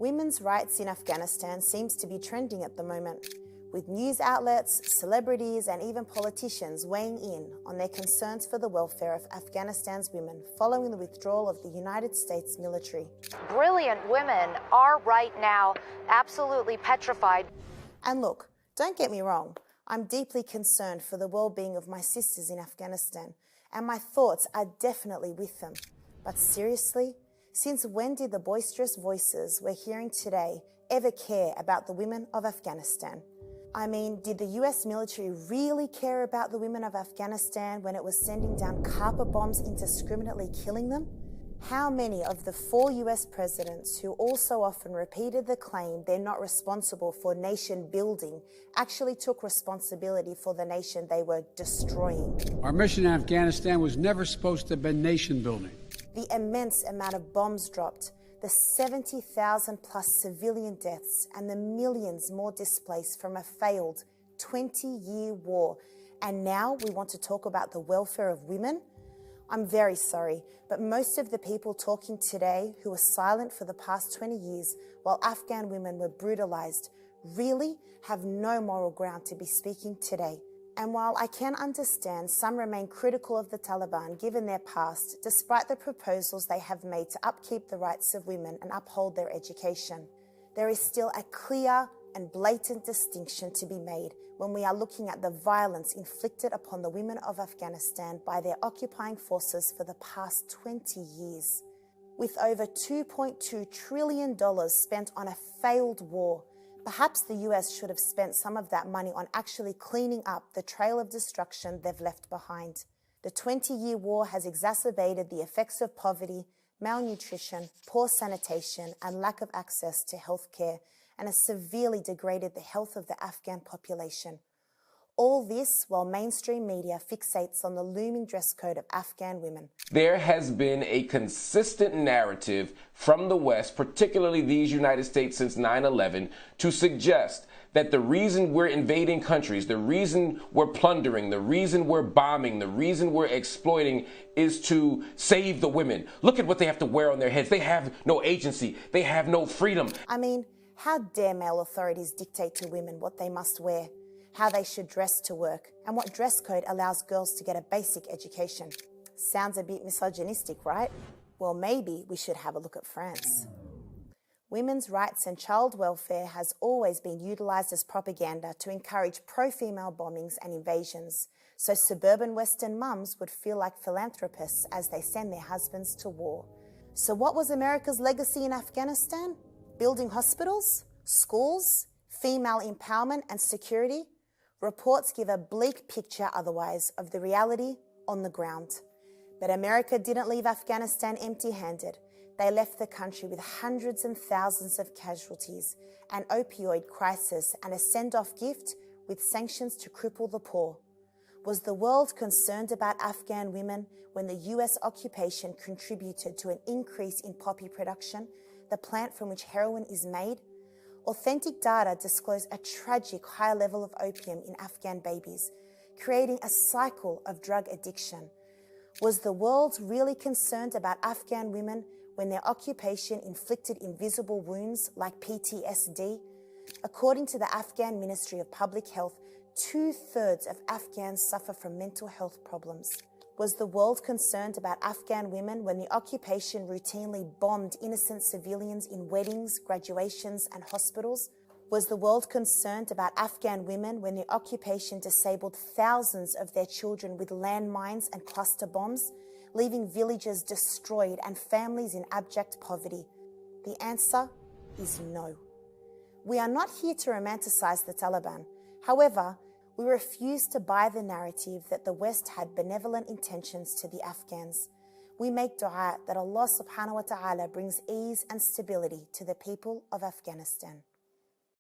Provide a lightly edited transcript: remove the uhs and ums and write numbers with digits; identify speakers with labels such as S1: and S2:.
S1: Women's rights in Afghanistan seems to be trending at the moment, with news outlets, celebrities and even politicians weighing in on their concerns for the welfare of Afghanistan's women following the withdrawal of the United States military.
S2: Brilliant women are right now absolutely petrified.
S1: And look, don't get me wrong, I'm deeply concerned for the well-being of my sisters in Afghanistan, and my thoughts are definitely with them. But seriously, since when did the boisterous voices we're hearing today ever care about the women of Afghanistan? I mean, did the US military really care about the women of Afghanistan when it was sending down carpet bombs indiscriminately killing them? How many of the 4 US presidents who also often repeated the claim they're not responsible for nation building actually took responsibility for the nation they were destroying?
S3: Our mission in Afghanistan was never supposed to have been nation building.
S1: The immense amount of bombs dropped, the 70,000 plus civilian deaths and the millions more displaced from a failed 20-year war. And now we want to talk about the welfare of women? I'm very sorry, but most of the people talking today who were silent for the past 20 years while Afghan women were brutalized really have no moral ground to be speaking today. And while I can understand some remain critical of the Taliban given their past, despite the proposals they have made to upkeep the rights of women and uphold their education, there is still a clear and blatant distinction to be made when we are looking at the violence inflicted upon the women of Afghanistan by their occupying forces for the past 20 years. With over $2.2 trillion spent on a failed war, perhaps the US should have spent some of that money on actually cleaning up the trail of destruction they've left behind. The 20-year war has exacerbated the effects of poverty, malnutrition, poor sanitation, and lack of access to healthcare, and has severely degraded the health of the Afghan population. All this while mainstream media fixates on the looming dress code of Afghan women.
S4: There has been a consistent narrative from the West, particularly these United States since 9/11, to suggest that the reason we're invading countries, the reason we're plundering, the reason we're bombing, the reason we're exploiting is to save the women. Look at what they have to wear on their heads. They have no agency. They have no freedom.
S1: I mean, how dare male authorities dictate to women what they must wear, how they should dress to work, and what dress code allows girls to get a basic education? Sounds a bit misogynistic, right? Well, maybe we should have a look at France. Women's rights and child welfare has always been utilised as propaganda to encourage pro-female bombings and invasions, so suburban Western mums would feel like philanthropists as they send their husbands to war. So what was America's legacy in Afghanistan? Building hospitals, schools, female empowerment and security? Reports give a bleak picture otherwise of the reality on the ground. But America didn't leave Afghanistan empty-handed. They left the country with hundreds and thousands of casualties, an opioid crisis, and a send-off gift with sanctions to cripple the poor. Was the world concerned about Afghan women when the US occupation contributed to an increase in poppy production, the plant from which heroin is made? Authentic data disclose a tragic high level of opium in Afghan babies, creating a cycle of drug addiction. Was the world really concerned about Afghan women when their occupation inflicted invisible wounds like PTSD? According to the Afghan Ministry of Public Health, 2/3 of Afghans suffer from mental health problems. Was the world concerned about Afghan women when the occupation routinely bombed innocent civilians in weddings, graduations, and hospitals? Was the world concerned about Afghan women when the occupation disabled thousands of their children with landmines and cluster bombs, leaving villages destroyed and families in abject poverty? The answer is no. We are not here to romanticize the Taliban. However, we refuse to buy the narrative that the West had benevolent intentions to the Afghans. We make dua that Allah subhanahu wa ta'ala brings ease and stability to the people of Afghanistan.